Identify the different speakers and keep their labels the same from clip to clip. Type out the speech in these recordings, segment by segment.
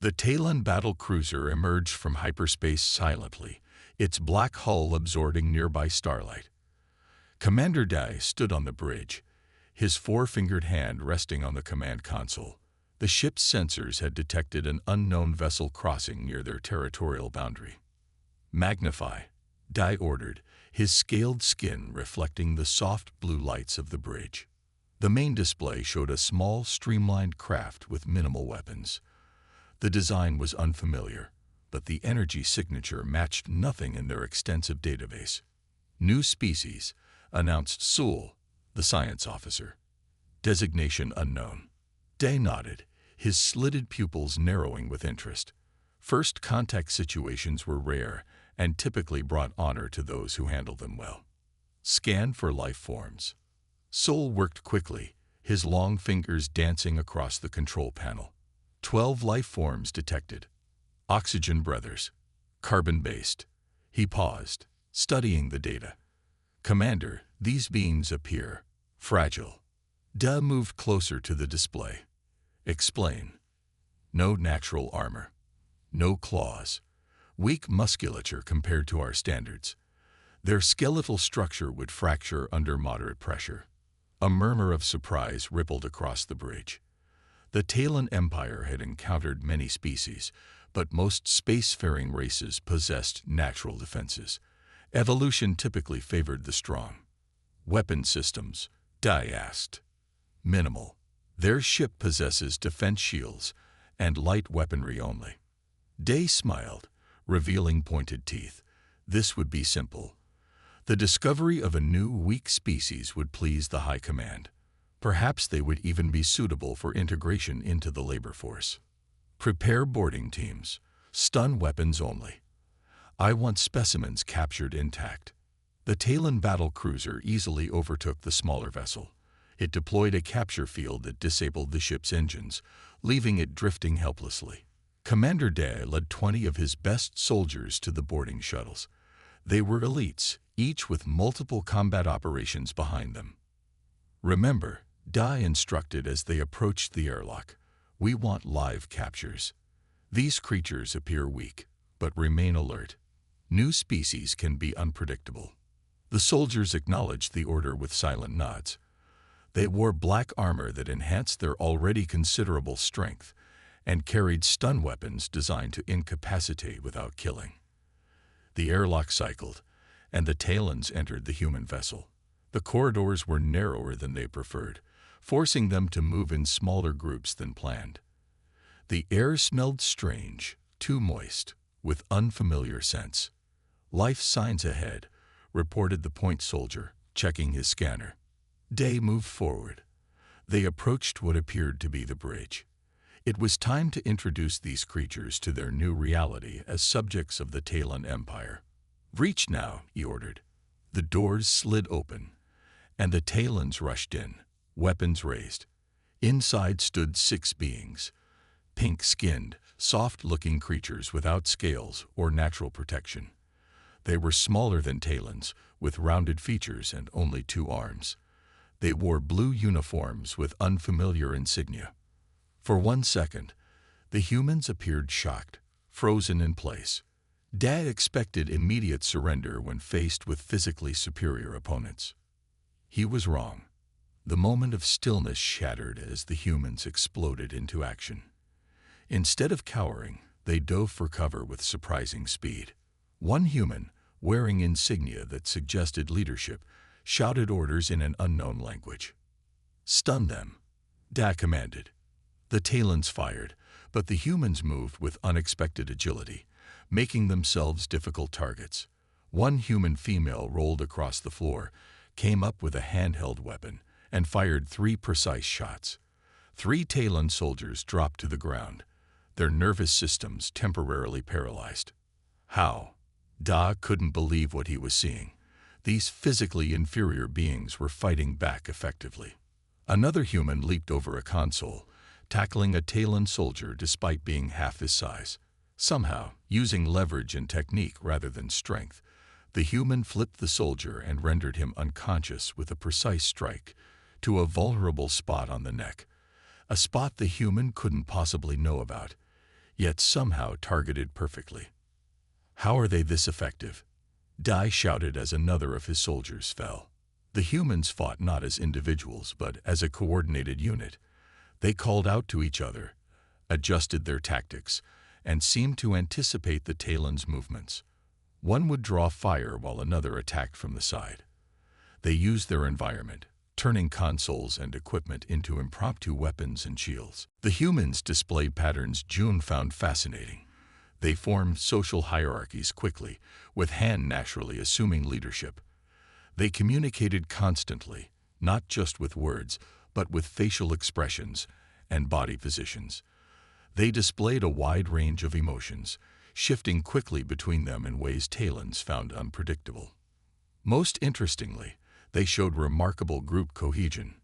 Speaker 1: The Talon battle cruiser emerged from hyperspace silently, its black hull absorbing nearby starlight. Commander Dai stood on the bridge, his four-fingered hand resting on the command console. The ship's sensors had detected an unknown vessel crossing near their territorial boundary. "Magnify," Dai ordered, his scaled skin reflecting the soft blue lights of the bridge. The main display showed a small, streamlined craft with minimal weapons. The design was unfamiliar, but the energy signature matched nothing in their extensive database. "New species," announced Sewell, the science officer. "Designation unknown." Day nodded, his slitted pupils narrowing with interest. First contact situations were rare and typically brought honor to those who handled them well. "Scan for life forms." Sewell worked quickly, his long fingers dancing across the control panel. 12 life forms detected. Oxygen breathers. Carbon-based. He paused, studying the data. "Commander, these beings appear fragile." Da moved closer to the display. "Explain." "No natural armor. No claws. Weak musculature compared to our standards. Their skeletal structure would fracture under moderate pressure." A murmur of surprise rippled across the bridge. The Talon Empire had encountered many species, but most spacefaring races possessed natural defenses. Evolution typically favored the strong. "Weapon systems?" Dai asked. "Minimal. Their ship possesses defense shields and light weaponry only." Day smiled, revealing pointed teeth. This would be simple. The discovery of a new, weak species would please the High Command. Perhaps they would even be suitable for integration into the labor force. "Prepare boarding teams. Stun weapons only. I want specimens captured intact." The Talon battle cruiser easily overtook the smaller vessel. It deployed a capture field that disabled the ship's engines, leaving it drifting helplessly. Commander Day led 20 of his best soldiers to the boarding shuttles. They were elites, each with multiple combat operations behind them. "Remember," Dai instructed as they approached the airlock, "we want live captures. These creatures appear weak, but remain alert. New species can be unpredictable." The soldiers acknowledged the order with silent nods. They wore black armor that enhanced their already considerable strength and carried stun weapons designed to incapacitate without killing. The airlock cycled, and the Talons entered the human vessel. The corridors were narrower than they preferred, forcing them to move in smaller groups than planned. The air smelled strange, too moist, with unfamiliar scents. "Life signs ahead," reported the point soldier, checking his scanner. Day moved forward. They approached what appeared to be the bridge. It was time to introduce these creatures to their new reality as subjects of the Talon Empire. "Reach now," he ordered. The doors slid open, and the Talons rushed in, weapons raised. Inside stood 6 beings, pink-skinned, soft-looking creatures without scales or natural protection. They were smaller than Talons, with rounded features and only 2 arms. They wore blue uniforms with unfamiliar insignia. For 1 second, the humans appeared shocked, frozen in place. Dad expected immediate surrender when faced with physically superior opponents. He was wrong. The moment of stillness shattered as the humans exploded into action. Instead of cowering, they dove for cover with surprising speed. One human, wearing insignia that suggested leadership, shouted orders in an unknown language. "Stun them," Da commanded. The Talons fired, but the humans moved with unexpected agility, making themselves difficult targets. One human female rolled across the floor, came up with a handheld weapon, and fired 3 precise shots. 3 Talon soldiers dropped to the ground, their nervous systems temporarily paralyzed. How? Da couldn't believe what he was seeing. These physically inferior beings were fighting back effectively. Another human leaped over a console, tackling a Talon soldier despite being half his size. Somehow, using leverage and technique rather than strength, the human flipped the soldier and rendered him unconscious with a precise strike to a vulnerable spot on the neck, a spot the human couldn't possibly know about. yet somehow targeted perfectly. "How are they this effective?" Dai shouted as another of his soldiers fell. The humans fought not as individuals, but as a coordinated unit. They called out to each other, adjusted their tactics, and seemed to anticipate the Talon's movements. One would draw fire while another attacked from the side. They used their environment, turning consoles and equipment into impromptu weapons and shields. The humans displayed patterns June found fascinating. They formed social hierarchies quickly, with Han naturally assuming leadership. They communicated constantly, not just with words, but with facial expressions and body positions. They displayed a wide range of emotions, shifting quickly between them in ways Talons found unpredictable. Most interestingly, they showed remarkable group cohesion.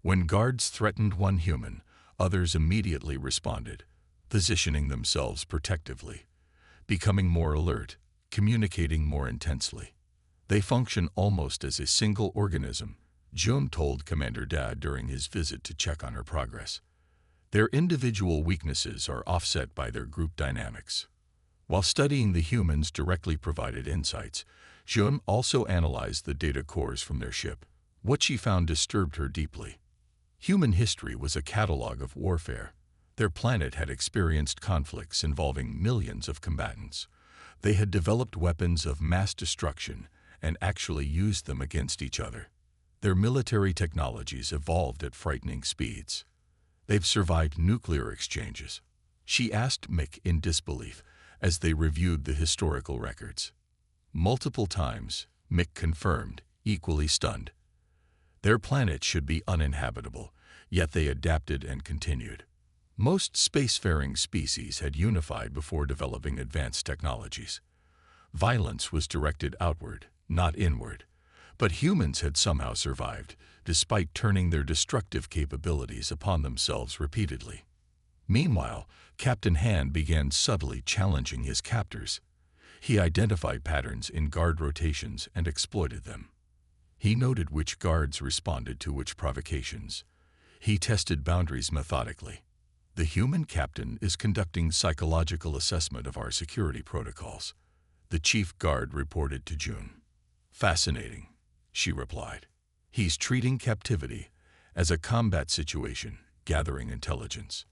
Speaker 1: When guards threatened one human, others immediately responded, positioning themselves protectively, becoming more alert, communicating more intensely. They function almost as a single organism, June told Commander Dad during his visit to check on her progress. Their individual weaknesses are offset by their group dynamics. While studying the humans directly provided insights, June also analyzed the data cores from their ship. What she found disturbed her deeply. Human history was a catalog of warfare. Their planet had experienced conflicts involving millions of combatants. They had developed weapons of mass destruction and actually used them against each other. Their military technologies evolved at frightening speeds. They've survived nuclear exchanges. She asked Mick in disbelief as they reviewed the historical records. Multiple times, Mick confirmed, equally stunned. Their planet should be uninhabitable, yet they adapted and continued. Most spacefaring species had unified before developing advanced technologies. Violence was directed outward, not inward. But humans had somehow survived, despite turning their destructive capabilities upon themselves repeatedly. Meanwhile, Captain Han began subtly challenging his captors. He identified patterns in guard rotations and exploited them. He noted which guards responded to which provocations. He tested boundaries methodically. "The human captain is conducting psychological assessment of our security protocols," the chief guard reported to June. "Fascinating," she replied. "He's treating captivity as a combat situation, gathering intelligence."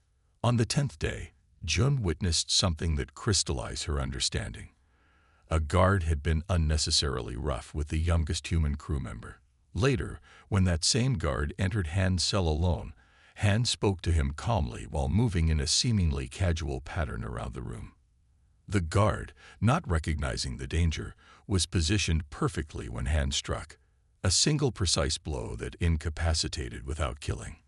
Speaker 1: On the 10th day, June witnessed something that crystallized her understanding. A guard had been unnecessarily rough with the youngest human crew member. Later, when that same guard entered Han's cell alone, Han spoke to him calmly while moving in a seemingly casual pattern around the room. The guard, not recognizing the danger, was positioned perfectly when Han struck, a single precise blow that incapacitated without killing.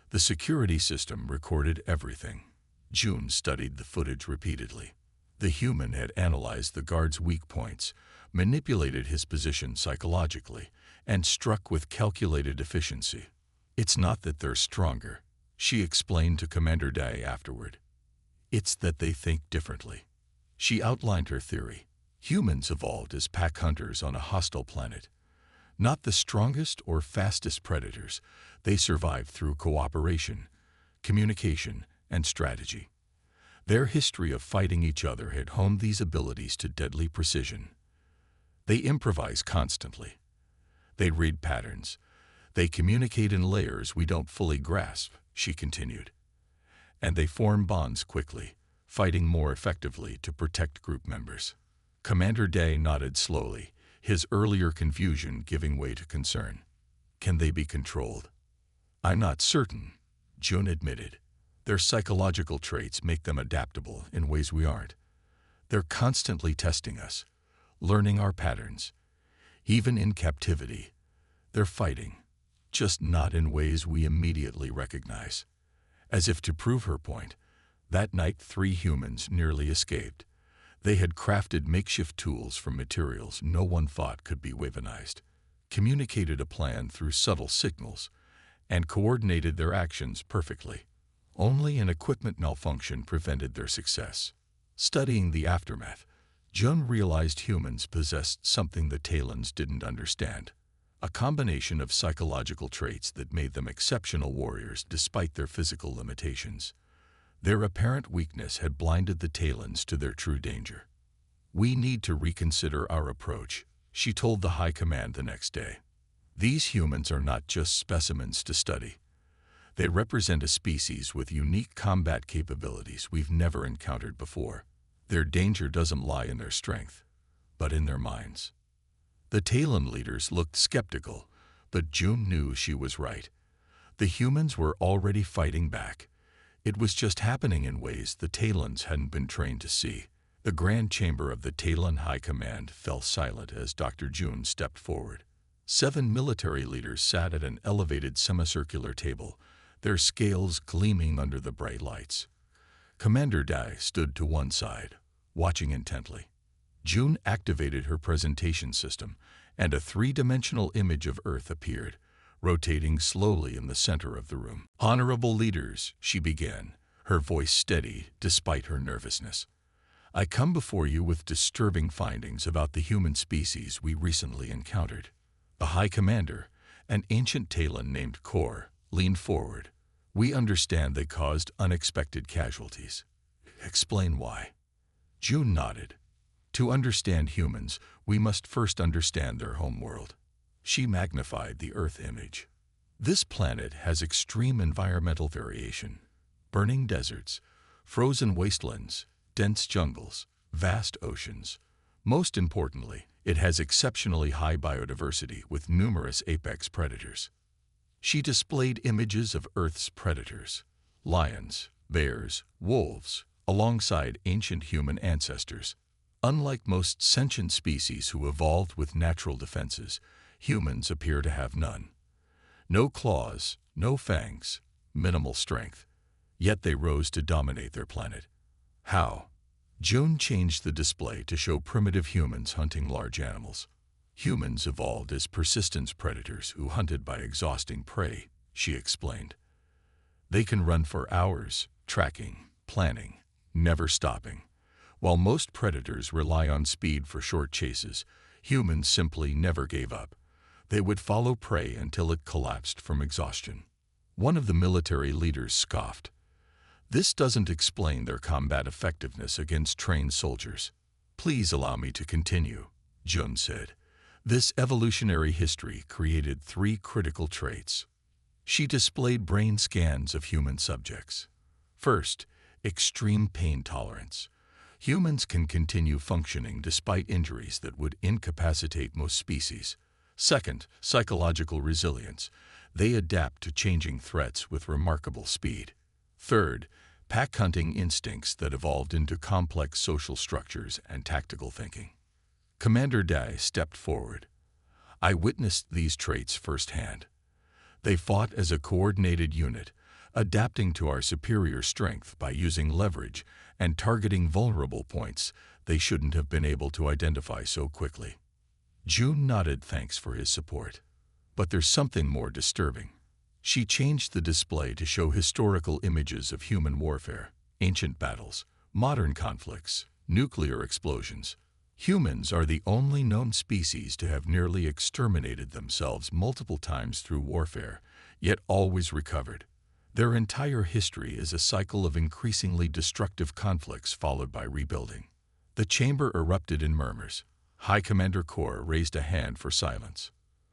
Speaker 1: The security system recorded everything. June studied the footage repeatedly. The human had analyzed the guard's weak points, manipulated his position psychologically, and struck with calculated efficiency. "It's not that they're stronger," she explained to Commander Day afterward. "It's that they think differently." She outlined her theory. Humans evolved as pack hunters on a hostile planet. Not the strongest or fastest predators, they survived through cooperation, communication, and strategy. Their history of fighting each other had honed these abilities to deadly precision. They improvise constantly. They read patterns. They communicate in layers we don't fully grasp, she continued. And they form bonds quickly, fighting more effectively to protect group members. Commander Day nodded slowly, his earlier confusion giving way to concern. "Can they be controlled?" "I'm not certain," June admitted. "Their psychological traits make them adaptable in ways we aren't. They're constantly testing us, learning our patterns. Even in captivity, they're fighting, just not in ways we immediately recognize." As if to prove her point, that night 3 humans nearly escaped. They had crafted makeshift tools from materials no one thought could be weaponized, communicated a plan through subtle signals, and coordinated their actions perfectly. Only an equipment malfunction prevented their success. Studying the aftermath, Jun realized humans possessed something the Talons didn't understand, a combination of psychological traits that made them exceptional warriors despite their physical limitations. Their apparent weakness had blinded the Talons to their true danger. "We need to reconsider our approach," she told the High Command the next day. "These humans are not just specimens to study. They represent a species with unique combat capabilities we've never encountered before. Their danger doesn't lie in their strength, but in their minds." The Talon leaders looked skeptical, but June knew she was right. The humans were already fighting back. It was just happening in ways the Talons hadn't been trained to see. The grand chamber of the Talon High Command fell silent as Dr. June stepped forward. 7 military leaders sat at an elevated semicircular table, their scales gleaming under the bright lights. Commander Dai stood to one side, watching intently. June activated her presentation system, and a 3-dimensional image of Earth appeared, rotating slowly in the center of the room. "Honorable leaders," she began, her voice steady despite her nervousness. "I come before you with disturbing findings about the human species we recently encountered." The High Commander, an ancient Talon named Kor, leaned forward. "We understand they caused unexpected casualties. Explain why." June nodded. "To understand humans, we must first understand their homeworld." She magnified the Earth image. "This planet has extreme environmental variation. Burning deserts, frozen wastelands, dense jungles, vast oceans. Most importantly, it has exceptionally high biodiversity with numerous apex predators." She displayed images of Earth's predators, lions, bears, wolves, alongside ancient human ancestors. Unlike most sentient species who evolved with natural defenses, humans appear to have none. No claws, no fangs, minimal strength. Yet they rose to dominate their planet. How? June changed the display to show primitive humans hunting large animals. "Humans evolved as persistence predators who hunted by exhausting prey," she explained. "They can run for hours, tracking, planning, never stopping. While most predators rely on speed for short chases, humans simply never gave up. They would follow prey until it collapsed from exhaustion." One of the military leaders scoffed. "This doesn't explain their combat effectiveness against trained soldiers." "Please allow me to continue," June said. "This evolutionary history created 3 critical traits." She displayed brain scans of human subjects. First, extreme pain tolerance. Humans can continue functioning despite injuries that would incapacitate most species. Second, psychological resilience. They adapt to changing threats with remarkable speed. Third, pack hunting instincts that evolved into complex social structures and tactical thinking. Commander Dai stepped forward. "I witnessed these traits firsthand. They fought as a coordinated unit, adapting to our superior strength by using leverage and targeting vulnerable points they shouldn't have been able to identify so quickly." June nodded thanks for his support. "But there's something more disturbing." She changed the display to show historical images of human warfare, ancient battles, modern conflicts, nuclear explosions. Humans are the only known species to have nearly exterminated themselves multiple times through warfare, yet always recovered. Their entire history is a cycle of increasingly destructive conflicts followed by rebuilding. The chamber erupted in murmurs. High Commander Kor raised a hand for silence.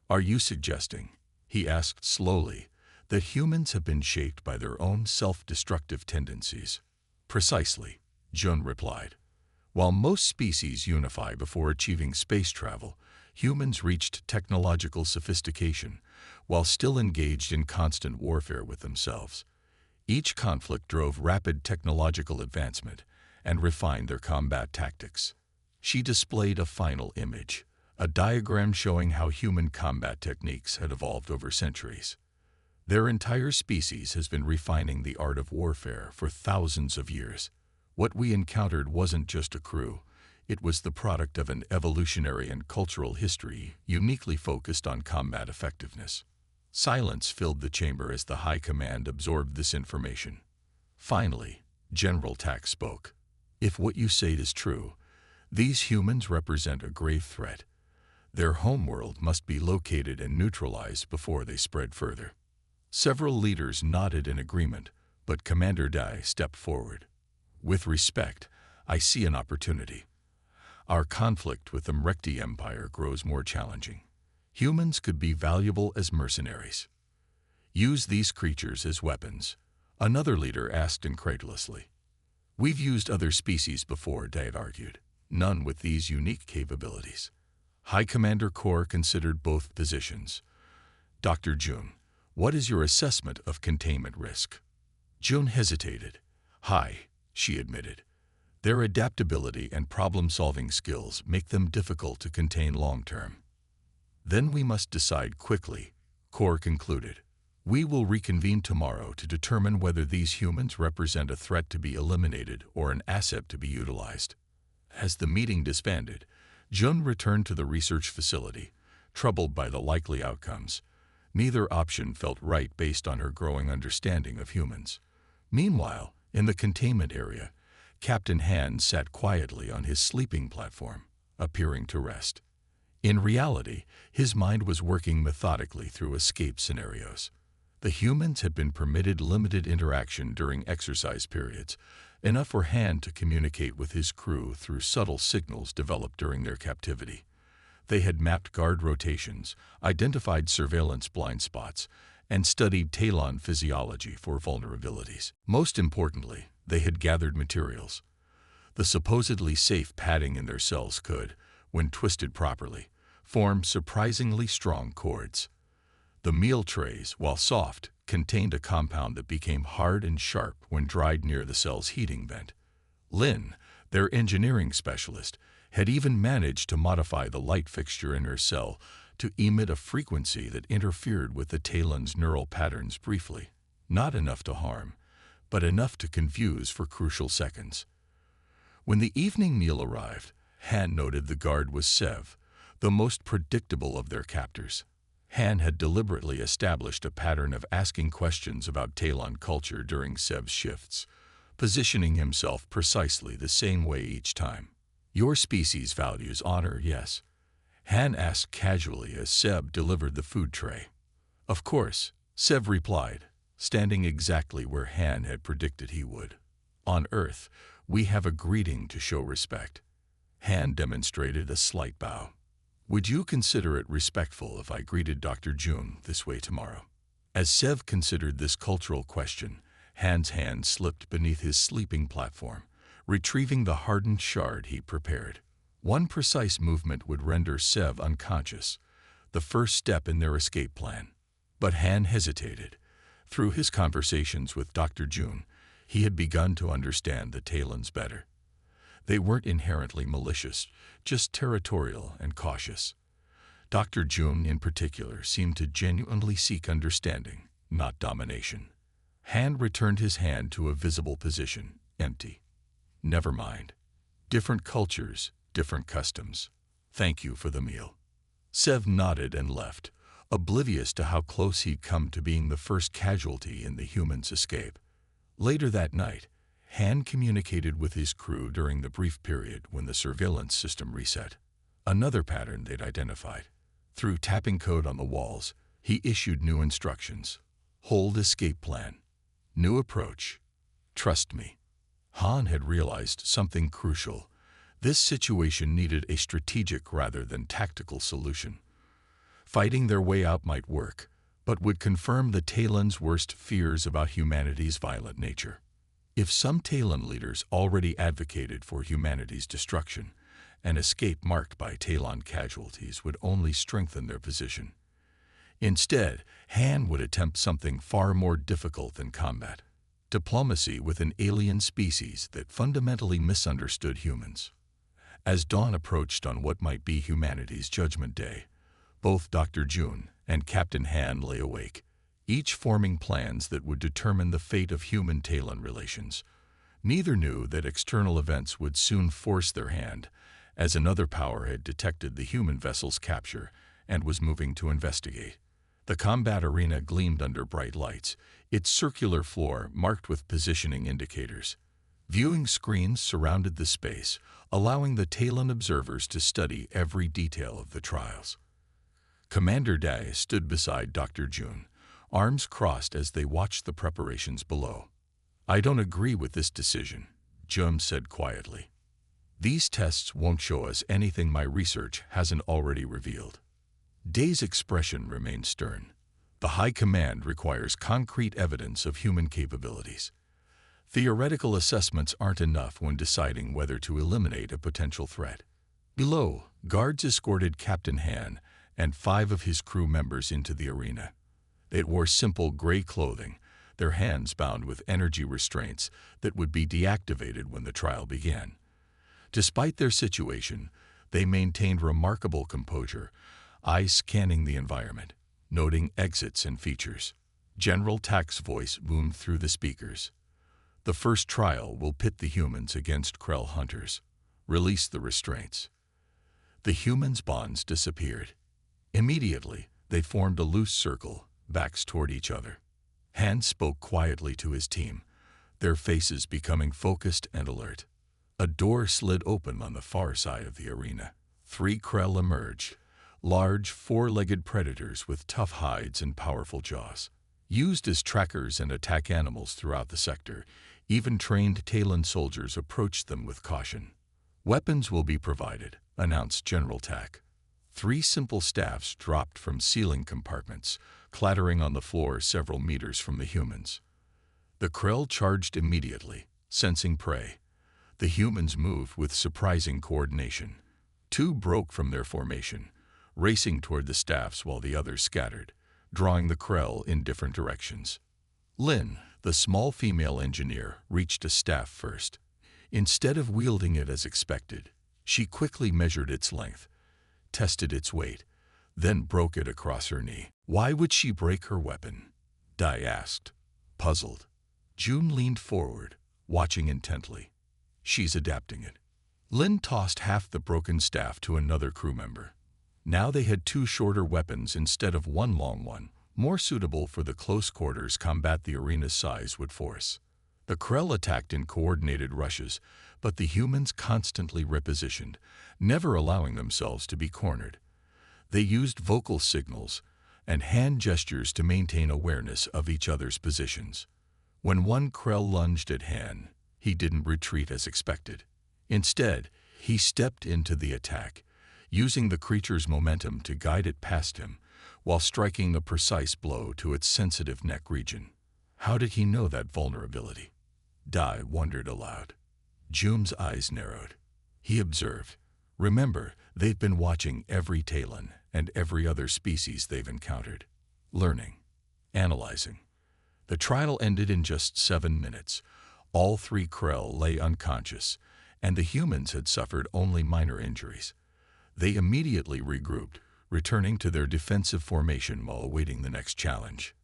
Speaker 1: "Are you suggesting," he asked slowly, "that humans have been shaped by their own self-destructive tendencies?" "Precisely," Jun replied. "While most species unify before achieving space travel, humans reached technological sophistication while still engaged in constant warfare with themselves. Each conflict drove rapid technological advancement and refined their combat tactics." She displayed a final image, a diagram showing how human combat techniques had evolved over centuries. Their entire species has been refining the art of warfare for thousands of years. What we encountered wasn't just a crew. It was the product of an evolutionary and cultural history uniquely focused on combat effectiveness. Silence filled the chamber as the High Command absorbed this information. Finally, General Tak spoke. "If what you say is true, these humans represent a grave threat. Their homeworld must be located and neutralized before they spread further." Several leaders nodded in agreement, But Commander Dai stepped forward. "With respect, I see an opportunity. Our conflict with the Mrekti Empire grows more challenging. Humans could be valuable as mercenaries. Use these creatures as weapons," another leader asked incredulously. "We've used other species before," Dad argued. "None with these unique capabilities." High Commander Kor considered both positions. "Dr. Jun, what is your assessment of containment risk?" Jun hesitated. "High," she admitted. "Their adaptability and problem-solving skills make them difficult to contain long-term." "Then we must decide quickly," Kor concluded. "We will reconvene tomorrow to determine whether these humans represent a threat to be eliminated or an asset to be utilized." As the meeting disbanded, Jun returned to the research facility, troubled by the likely outcomes. Neither option felt right based on her growing understanding of humans. Meanwhile, in the containment area, Captain Han sat quietly on his sleeping platform, appearing to rest. In reality, his mind was working methodically through escape scenarios. The humans had been permitted limited interaction during exercise periods, enough for Han to communicate with his crew through subtle signals developed during their captivity. They had mapped guard rotations, identified surveillance blind spots, and studied Talon physiology for vulnerabilities. Most importantly, they had gathered materials. The supposedly safe padding in their cells could, when twisted properly, form surprisingly strong cords. The meal trays, while soft, contained a compound that became hard and sharp when dried near the cell's heating vent. Lin, their engineering specialist, had even managed to modify the light fixture in her cell to emit a frequency that interfered with the Talon's neural patterns briefly. Not enough to harm, but enough to confuse for crucial seconds. When the evening meal arrived, Han noted the guard was Sev, the most predictable of their captors. Han had deliberately established a pattern of asking questions about Talon culture during Sev's shifts, positioning himself precisely the same way each time. "Your species values honor, yes?" Han asked casually as Seb delivered the food tray. "Of course," Sev replied, standing exactly where Han had predicted he would. "On Earth, we have a greeting to show respect." Han demonstrated a slight bow. "Would you consider it respectful if I greeted Dr. Jun this way tomorrow?" As Sev considered this cultural question, Han's hand slipped beneath his sleeping platform, retrieving the hardened shard he prepared. One precise movement would render Sev unconscious, the first step in their escape plan. But Han hesitated. Through his conversations with Dr. Jun, he had begun to understand the Talons better. They weren't inherently malicious, just territorial and cautious. Dr. Jun, in particular, seemed to genuinely seek understanding, not domination. Han returned his hand to a visible position, empty. "Never mind. Different cultures, different customs. Thank you for the meal." Sev nodded and left, oblivious to how close he'd come to being the first casualty in the humans' escape. Later that night, Han communicated with his crew during the brief period when the surveillance system reset. Another pattern they'd identified. Through tapping code on the walls, he issued new instructions. "Hold escape plan. New approach. Trust me." Han had realized something crucial. This situation needed a strategic rather than tactical solution. Fighting their way out might work, but would confirm the Talons' worst fears about humanity's violent nature. If some Talon leaders already advocated for humanity's destruction, an escape marked by Talon casualties would only strengthen their position. Instead, Han would attempt something far more difficult than combat: diplomacy with an alien species that fundamentally misunderstood humans. As dawn approached on what might be humanity's Judgment Day, both Dr. Jun and Captain Han lay awake, each forming plans that would determine the fate of human-Talon relations. Neither knew that external events would soon force their hand, as another power had detected the human vessel's capture and was moving to investigate. The combat arena gleamed under bright lights, its circular floor marked with positioning indicators. Viewing screens surrounded the space, allowing the Talon observers to study every detail of the trials. Commander Dai stood beside Dr. Jun, arms crossed as they watched the preparations below. I don't agree with this decision, Jum said quietly. These tests won't show us anything my research hasn't already revealed. Day's expression remained stern. The High Command requires concrete evidence of human capabilities. Theoretical assessments aren't enough when deciding whether to eliminate a potential threat. Below, guards escorted Captain Han and 5 of his crew members into the arena. They wore simple gray clothing, their hands bound with energy restraints that would be deactivated when the trial began. Despite their situation, they maintained remarkable composure, eyes scanning the environment, noting exits and features. General Tak's voice boomed through the speakers. The first trial will pit the humans against Krell hunters. Release the restraints. The humans' bonds disappeared. Immediately, they formed a loose circle, backs toward each other. Han spoke quietly to his team, their faces becoming focused and alert. A door slid open on the far side of the arena. 3 Krell emerged, large, 4-legged predators with tough hides and powerful jaws. Used as trackers and attack animals throughout the sector, even trained Talon soldiers approached them with caution. Weapons will be provided, announced General Tak. 3 simple staffs dropped from ceiling compartments, clattering on the floor several meters from the humans. The Krell charged immediately, sensing prey. The humans moved with surprising coordination. 2 broke from their formation, racing toward the staffs while the others scattered, drawing the Krell in different directions. Lin, the small female engineer, reached a staff first. Instead of wielding it as expected, she quickly measured its length, tested its weight, then broke it across her knee. Why would she break her weapon? Dai asked, puzzled. June leaned forward, watching intently. She's adapting it. Lin tossed half the broken staff to another crew member. Now they had 2 shorter weapons instead of 1 long one, more suitable for the close quarters combat the arena's size would force. The Krell attacked in coordinated rushes, but the humans constantly repositioned, never allowing themselves to be cornered. They used vocal signals and hand gestures to maintain awareness of each other's positions. When one Krell lunged at Han, he didn't retreat as expected. Instead, he stepped into the attack, using the creature's momentum to guide it past him, while striking a precise blow to its sensitive neck region. How did he know that vulnerability? Dai wondered aloud. Jum's eyes narrowed. He observed. Remember, they've been watching every Talon and every other species they've encountered. Learning. Analyzing. The trial ended in just 7 minutes. All 3 Krell lay unconscious, and the humans had suffered only minor injuries. They immediately regrouped, returning to their defensive formation while awaiting the next challenge.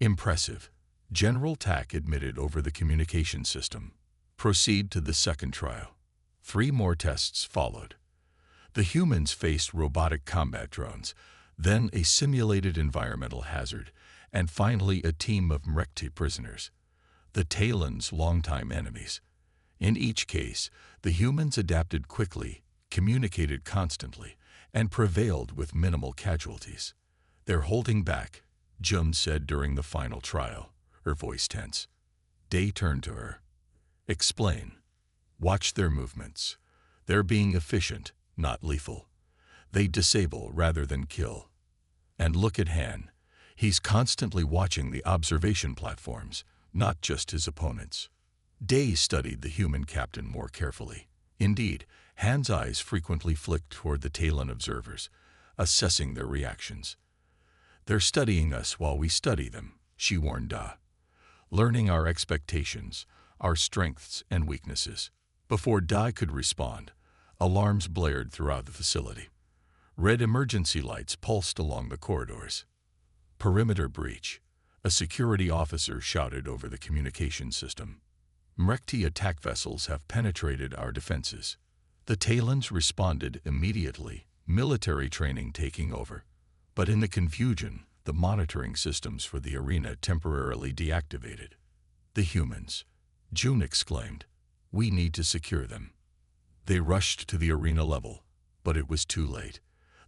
Speaker 1: Impressive, General Tak admitted over the communication system. Proceed to the second trial. 3 more tests followed. The humans faced robotic combat drones, then a simulated environmental hazard, and finally a team of Mrekti prisoners, the Talon's longtime enemies. In each case, the humans adapted quickly, communicated constantly, and prevailed with minimal casualties. They're holding back, Jum said during the final trial, her voice tense. Day turned to her. Explain. Watch their movements. They're being efficient, not lethal. They disable rather than kill. And look at Han. He's constantly watching the observation platforms, not just his opponents. Day studied the human captain more carefully. Indeed, Han's eyes frequently flicked toward the Talon observers, assessing their reactions. They're studying us while we study them, she warned Da. Learning our expectations, our strengths and weaknesses. Before Dai could respond, alarms blared throughout the facility. Red emergency lights pulsed along the corridors. Perimeter breach, a security officer shouted over the communication system. Mrekti attack vessels have penetrated our defenses. The Talons responded immediately, military training taking over. But in the confusion, the monitoring systems for the arena temporarily deactivated. The humans, June exclaimed. We need to secure them. They rushed to the arena level, but it was too late.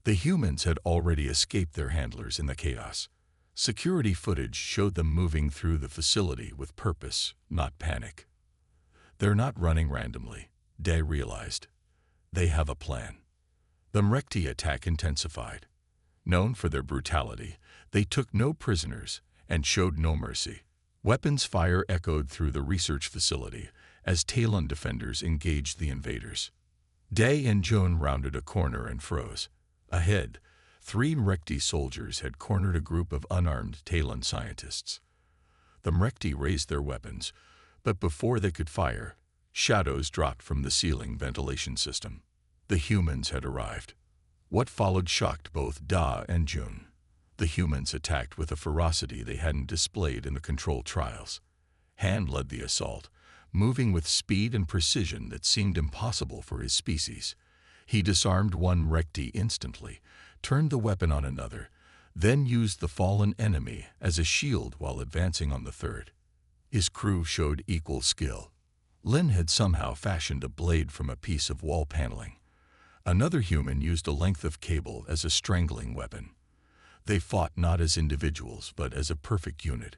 Speaker 1: The humans had already escaped their handlers in the chaos. Security footage showed them moving through the facility with purpose, not panic. They're not running randomly, Day realized. They have a plan. The Mrekti attack intensified. Known for their brutality, they took no prisoners and showed no mercy. Weapons fire echoed through the research facility as Talon defenders engaged the invaders. Day and Joan rounded a corner and froze. Ahead, 3 Mrekti soldiers had cornered a group of unarmed Talon scientists. The Mrekti raised their weapons, but before they could fire, shadows dropped from the ceiling ventilation system. The humans had arrived. What followed shocked both Da and June. The humans attacked with a ferocity they hadn't displayed in the control trials. Han led the assault, moving with speed and precision that seemed impossible for his species. He disarmed one Mrekti instantly, turned the weapon on another, then used the fallen enemy as a shield while advancing on the third. His crew showed equal skill. Lin had somehow fashioned a blade from a piece of wall paneling. Another human used a length of cable as a strangling weapon. They fought not as individuals but as a perfect unit,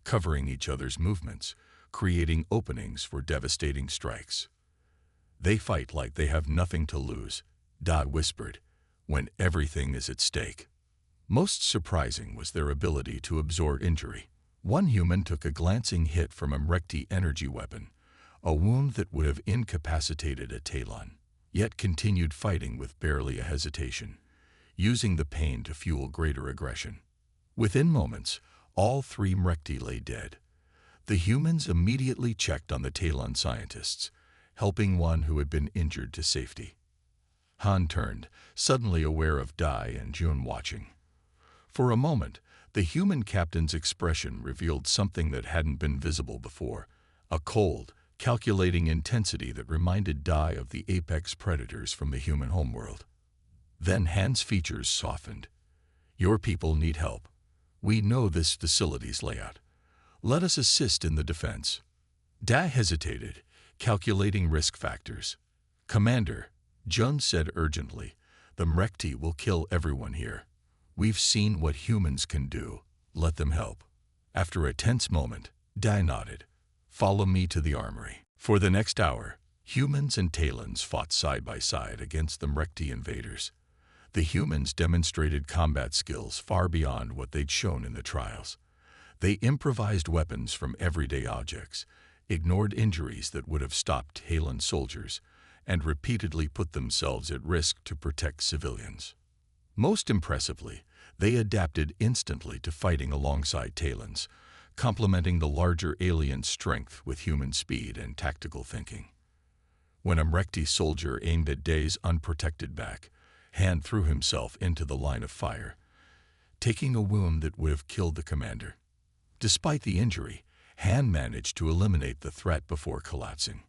Speaker 1: covering each other's movements, creating openings for devastating strikes. They fight like they have nothing to lose, Da whispered, when everything is at stake. Most surprising was their ability to absorb injury. One human took a glancing hit from a Mrekti energy weapon, a wound that would have incapacitated a Talon, yet continued fighting with barely a hesitation, using the pain to fuel greater aggression. Within moments, all 3 Mrekti lay dead. The humans immediately checked on the Talon scientists, helping one who had been injured to safety. Han turned, suddenly aware of Dai and Jun watching. For a moment, the human captain's expression revealed something that hadn't been visible before, a cold, calculating intensity that reminded Dai of the apex predators from the human homeworld. Then Han's features softened. Your people need help. We know this facility's layout. Let us assist in the defense. Dai hesitated, calculating risk factors. Commander, Jun said urgently, the Mrekti will kill everyone here. We've seen what humans can do. Let them help. After a tense moment, Dai nodded. Follow me to the armory. For the next hour, humans and Talons fought side by side against the Mrekti invaders. The humans demonstrated combat skills far beyond what they'd shown in the trials. They improvised weapons from everyday objects, ignored injuries that would have stopped Talon soldiers, and repeatedly put themselves at risk to protect civilians. Most impressively, they adapted instantly to fighting alongside Talons, complementing the larger alien strength with human speed and tactical thinking. When a Mrekti soldier aimed at Day's unprotected back, Han threw himself into the line of fire, taking a wound that would have killed the commander. Despite the injury, Han managed to eliminate the threat before collapsing.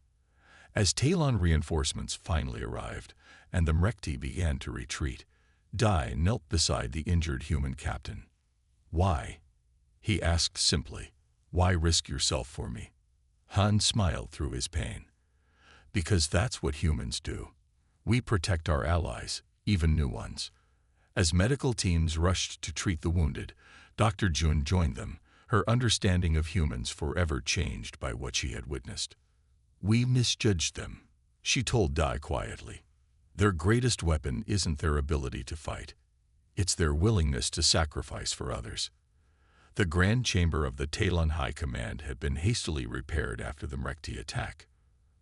Speaker 1: As Talon reinforcements finally arrived and the Mrekti began to retreat, Dai knelt beside the injured human captain. Why? He asked simply. Why risk yourself for me? Han smiled through his pain. Because that's what humans do. We protect our allies, even new ones. As medical teams rushed to treat the wounded, Dr. Jun joined them, her understanding of humans forever changed by what she had witnessed. We misjudged them, she told Dai quietly. Their greatest weapon isn't their ability to fight. It's their willingness to sacrifice for others. The grand chamber of the Talon High Command had been hastily repaired after the Mrekti attack.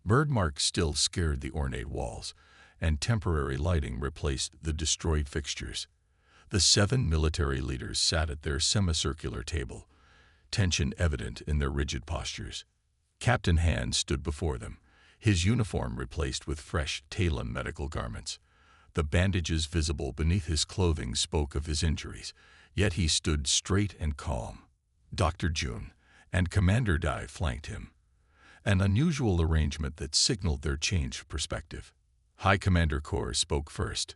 Speaker 1: Bird marks still scared the ornate walls, and temporary lighting replaced the destroyed fixtures. The 7 military leaders sat at their semicircular table, tension evident in their rigid postures. Captain Han stood before them, his uniform replaced with fresh Talon medical garments. The bandages visible beneath his clothing spoke of his injuries, yet he stood straight and calm. Dr. Jun and Commander Dai flanked him, an unusual arrangement that signaled their changed perspective. High Commander Kor spoke first.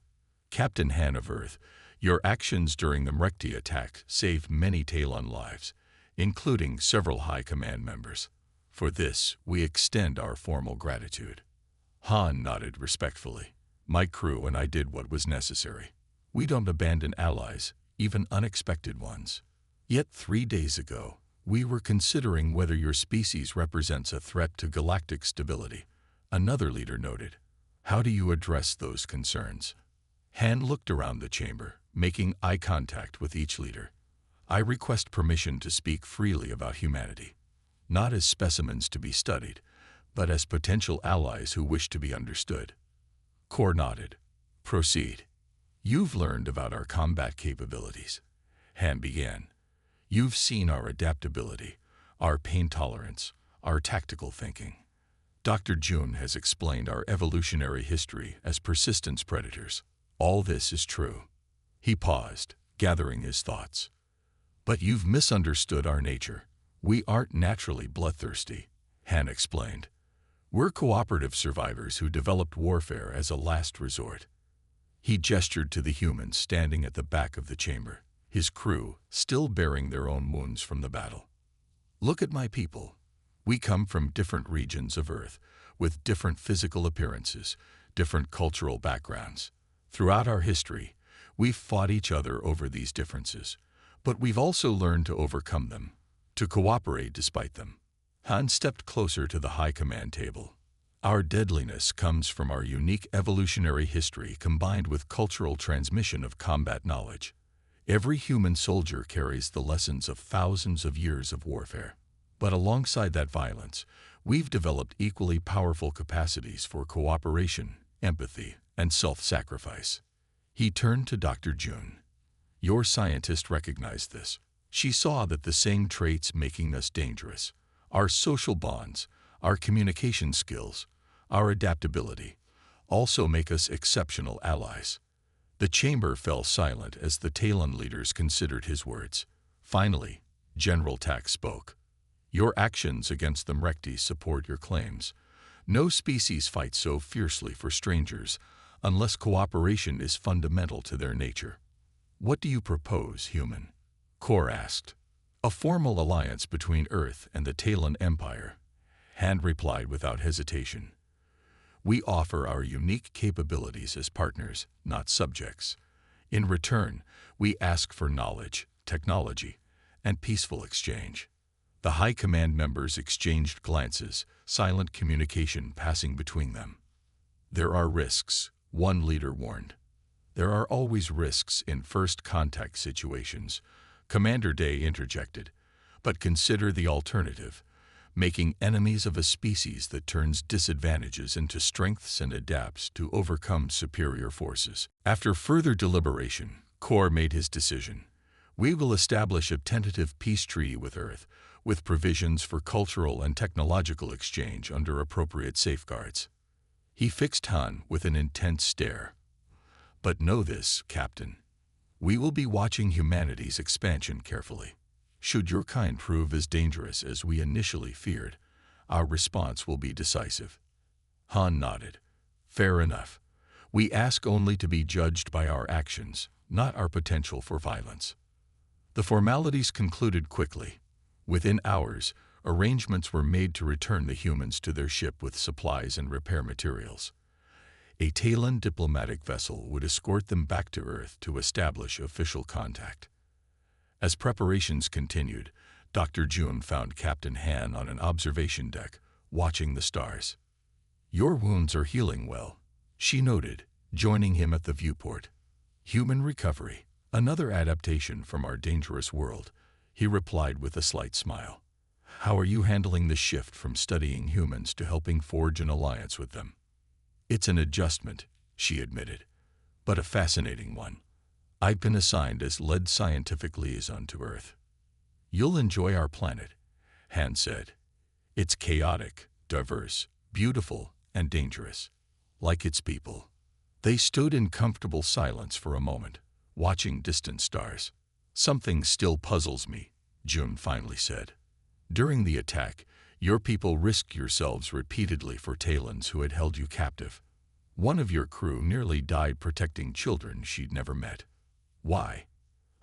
Speaker 1: Captain Han of Earth, your actions during the Mrekti attack saved many Talon lives, including several High Command members. For this, we extend our formal gratitude. Han nodded respectfully. My crew and I did what was necessary. We don't abandon allies, even unexpected ones. Yet 3 days ago, we were considering whether your species represents a threat to galactic stability, another leader noted. How do you address those concerns? Han looked around the chamber, making eye contact with each leader. I request permission to speak freely about humanity, not as specimens to be studied, but as potential allies who wish to be understood. Kor nodded. Proceed. You've learned about our combat capabilities. Han began. You've seen our adaptability, our pain tolerance, our tactical thinking. Dr. Jun has explained our evolutionary history as persistence predators. All this is true. He paused, gathering his thoughts. But you've misunderstood our nature. We aren't naturally bloodthirsty, Han explained. We're cooperative survivors who developed warfare as a last resort. He gestured to the humans standing at the back of the chamber, his crew still bearing their own wounds from the battle. Look at my people. We come from different regions of Earth, with different physical appearances, different cultural backgrounds. Throughout our history, we've fought each other over these differences, but we've also learned to overcome them, to cooperate despite them. Han stepped closer to the high command table. Our deadliness comes from our unique evolutionary history combined with cultural transmission of combat knowledge. Every human soldier carries the lessons of thousands of years of warfare. But alongside that violence, we've developed equally powerful capacities for cooperation, empathy, and self-sacrifice. He turned to Dr. Jun. Your scientist recognized this. She saw that the same traits making us dangerous, our social bonds, our communication skills, our adaptability, also make us exceptional allies. The chamber fell silent as the Talon leaders considered his words. Finally, General Tak spoke. Your actions against the Mrekti support your claims. No species fights so fiercely for strangers unless cooperation is fundamental to their nature. What do you propose, human? Kor asked. A formal alliance between Earth and the Talon Empire. Han replied without hesitation. We offer our unique capabilities as partners, not subjects. In return, we ask for knowledge, technology, and peaceful exchange. The High Command members exchanged glances, silent communication passing between them. There are risks, one leader warned. There are always risks in first contact situations, Commander Day interjected. But consider the alternative, making enemies of a species that turns disadvantages into strengths and adapts to overcome superior forces. After further deliberation, Kor made his decision. We will establish a tentative peace treaty with Earth, with provisions for cultural and technological exchange under appropriate safeguards. He fixed Han with an intense stare. But know this, Captain. We will be watching humanity's expansion carefully. Should your kind prove as dangerous as we initially feared, our response will be decisive. Han nodded. Fair enough. We ask only to be judged by our actions, not our potential for violence. The formalities concluded quickly. Within hours, arrangements were made to return the humans to their ship with supplies and repair materials. A Talon diplomatic vessel would escort them back to Earth to establish official contact. As preparations continued, Dr. Jun found Captain Han on an observation deck, watching the stars. Your wounds are healing well, she noted, joining him at the viewport. Human recovery, another adaptation from our dangerous world, he replied with a slight smile. How are you handling the shift from studying humans to helping forge an alliance with them? It's an adjustment, she admitted, but a fascinating one. I've been assigned as lead scientific liaison to Earth. You'll enjoy our planet, Han said. It's chaotic, diverse, beautiful, and dangerous, like its people. They stood in comfortable silence for a moment, watching distant stars. Something still puzzles me, Jun finally said. During the attack, your people risked yourselves repeatedly for Talons who had held you captive. One of your crew nearly died protecting children she'd never met. Why?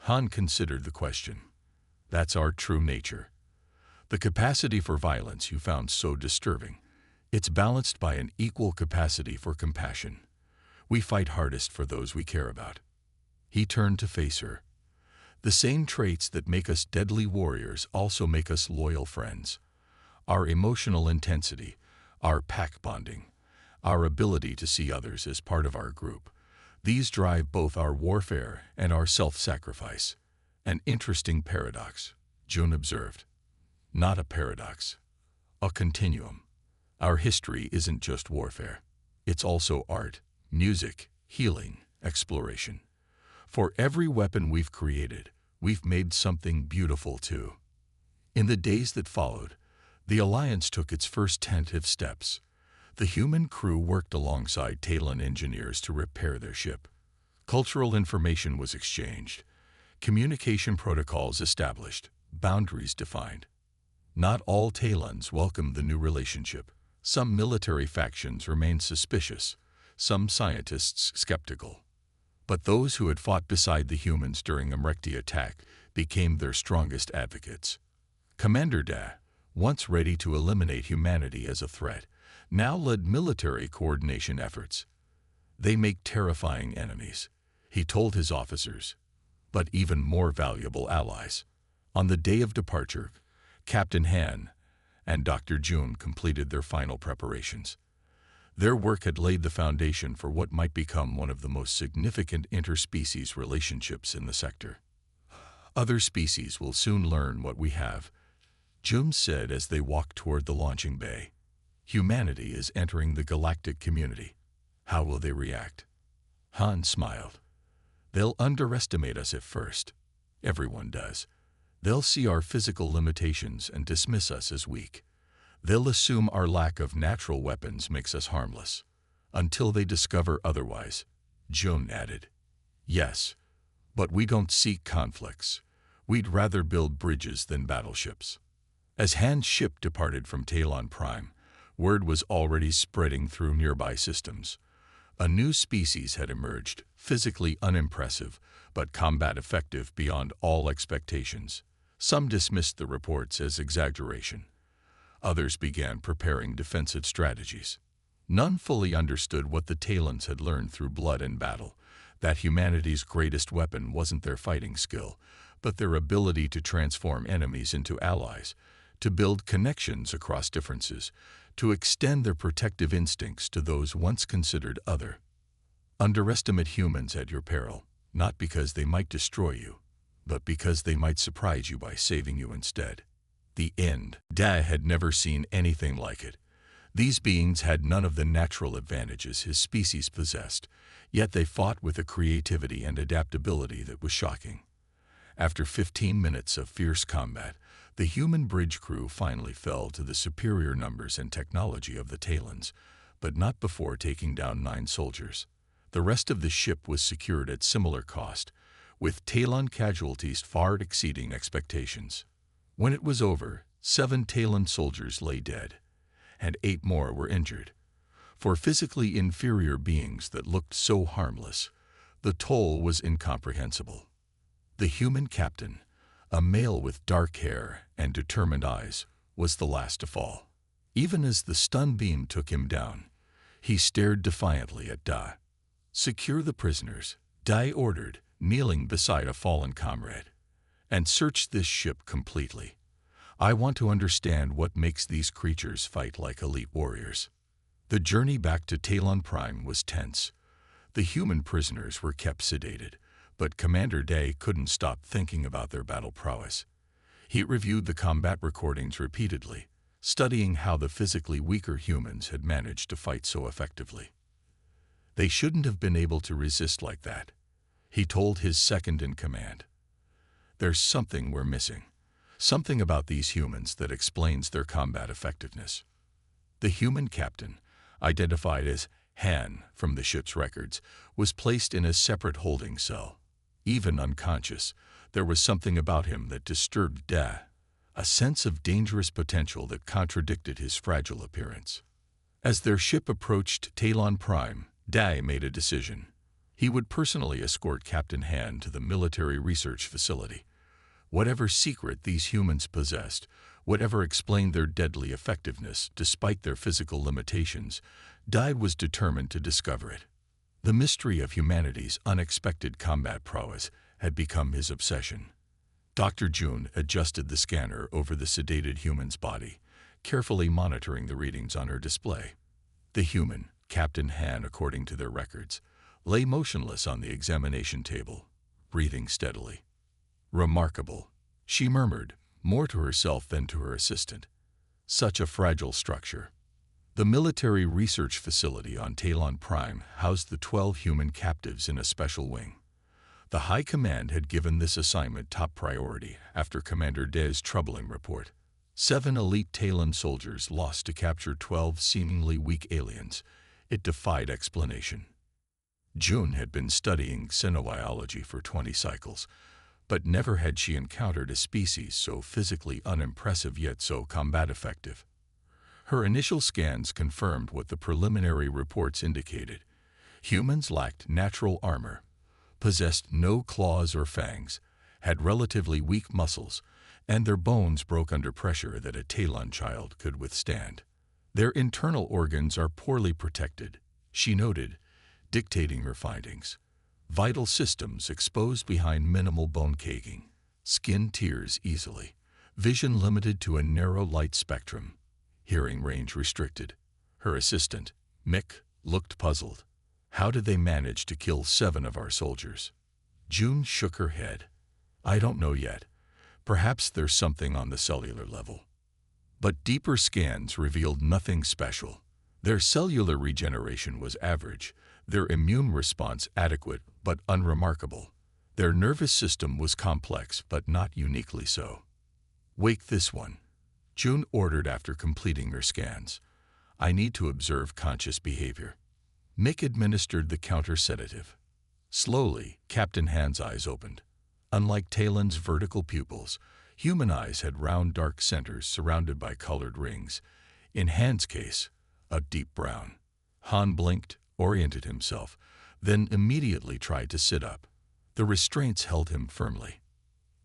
Speaker 1: Han considered the question. That's our true nature. The capacity for violence you found so disturbing. It's balanced by an equal capacity for compassion. We fight hardest for those we care about. He turned to face her. The same traits that make us deadly warriors also make us loyal friends. Our emotional intensity, our pack bonding, our ability to see others as part of our group. These drive both our warfare and our self-sacrifice. An interesting paradox, June observed. Not a paradox, a continuum. Our history isn't just warfare. It's also art, music, healing, exploration. For every weapon we've created, we've made something beautiful too. In the days that followed, the Alliance took its first tentative steps. The human crew worked alongside Talon engineers to repair their ship. Cultural information was exchanged, communication protocols established, boundaries defined. Not all Talons welcomed the new relationship. Some military factions remained suspicious, some scientists skeptical. But those who had fought beside the humans during the Mrekti attack became their strongest advocates. Commander Da, once ready to eliminate humanity as a threat, now led military coordination efforts. They make terrifying enemies, he told his officers, but even more valuable allies. On the day of departure, Captain Han and Dr. June completed their final preparations. Their work had laid the foundation for what might become one of the most significant interspecies relationships in the sector. Other species will soon learn what we have, June said as they walked toward the launching bay. Humanity is entering the galactic community. How will they react? Han smiled. They'll underestimate us at first. Everyone does. They'll see our physical limitations and dismiss us as weak. They'll assume our lack of natural weapons makes us harmless. Until they discover otherwise, June added. Yes, but we don't seek conflicts. We'd rather build bridges than battleships. As Han's ship departed from Talon Prime, word was already spreading through nearby systems. A new species had emerged, physically unimpressive, but combat effective beyond all expectations. Some dismissed the reports as exaggeration. Others began preparing defensive strategies. None fully understood what the Talons had learned through blood and battle, that humanity's greatest weapon wasn't their fighting skill, but their ability to transform enemies into allies, to build connections across differences, to extend their protective instincts to those once considered other. Underestimate humans at your peril, not because they might destroy you, but because they might surprise you by saving you instead. The end. Da had never seen anything like it. These beings had none of the natural advantages his species possessed, yet they fought with a creativity and adaptability that was shocking. After 15 minutes of fierce combat, the human bridge crew finally fell to the superior numbers and technology of the Talons, but not before taking down 9 soldiers. The rest of the ship was secured at similar cost, with Talon casualties far exceeding expectations. When it was over, 7 Talon soldiers lay dead, and 8 more were injured. For physically inferior beings that looked so harmless, the toll was incomprehensible. The human captain, a male with dark hair and determined eyes, was the last to fall. Even as the stun beam took him down, he stared defiantly at Da. "Secure the prisoners," Da ordered, kneeling beside a fallen comrade. "And search this ship completely. I want to understand what makes these creatures fight like elite warriors." The journey back to Talon Prime was tense. The human prisoners were kept sedated, but Commander Da couldn't stop thinking about their battle prowess. He reviewed the combat recordings repeatedly, studying how the physically weaker humans had managed to fight so effectively. They shouldn't have been able to resist like that, he told his second-in-command. There's something we're missing, something about these humans that explains their combat effectiveness. The human captain, identified as Han from the ship's records, was placed in a separate holding cell. Even unconscious, there was something about him that disturbed Da, a sense of dangerous potential that contradicted his fragile appearance. As their ship approached Talon Prime, Da made a decision. He would personally escort Captain Han to the military research facility. Whatever secret these humans possessed, whatever explained their deadly effectiveness despite their physical limitations, Da was determined to discover it. The mystery of humanity's unexpected combat prowess had become his obsession. Dr. June adjusted the scanner over the sedated human's body, carefully monitoring the readings on her display. The human, Captain Han according to their records, lay motionless on the examination table, breathing steadily. "Remarkable," she murmured, more to herself than to her assistant. "Such a fragile structure." The military research facility on Talon Prime housed the 12 human captives in a special wing. The High Command had given this assignment top priority after Commander De's troubling report. 7 elite Talon soldiers lost to capture 12 seemingly weak aliens. It defied explanation. June had been studying xenobiology for 20 cycles, but never had she encountered a species so physically unimpressive yet so combat effective. Her initial scans confirmed what the preliminary reports indicated. Humans lacked natural armor, possessed no claws or fangs, had relatively weak muscles, and their bones broke under pressure that a Talon child could withstand. Their internal organs are poorly protected, she noted, dictating her findings. Vital systems exposed behind minimal bone caking, skin tears easily, vision limited to a narrow light spectrum, hearing range restricted. Her assistant, Mick, looked puzzled. "How did they manage to kill 7 of our soldiers?" June shook her head. "I don't know yet. Perhaps there's something on the cellular level." But deeper scans revealed nothing special. Their cellular regeneration was average, their immune response adequate but unremarkable. Their nervous system was complex but not uniquely so. "Wake this one," June ordered after completing her scans. "I need to observe conscious behavior." Mick administered the counter-sedative. Slowly, Captain Han's eyes opened. Unlike Talon's vertical pupils, human eyes had round dark centers surrounded by colored rings. In Han's case, a deep brown. Han blinked, oriented himself, then immediately tried to sit up. The restraints held him firmly.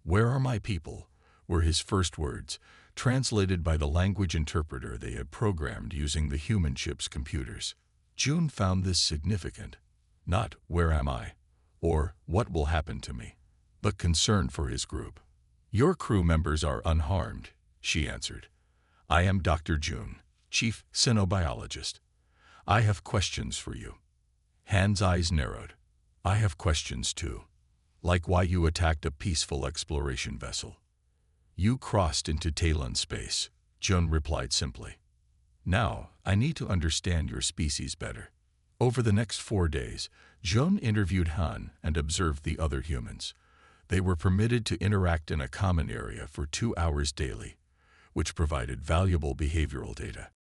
Speaker 1: "Where are my people?" were his first words, translated by the language interpreter they had programmed using the human ship's computers. June found this significant. Not "where am I?" or "what will happen to me?" but concern for his group. "Your crew members are unharmed," she answered. "I am Dr. June, Chief Xenobiologist. I have questions for you." Han's eyes narrowed. "I have questions too. Like why you attacked a peaceful exploration vessel." "You crossed into Talon space," June replied simply. "Now, I need to understand your species better." Over the next 4 days, June interviewed Han and observed the other humans. They were permitted to interact in a common area for 2 hours daily, which provided valuable behavioral data.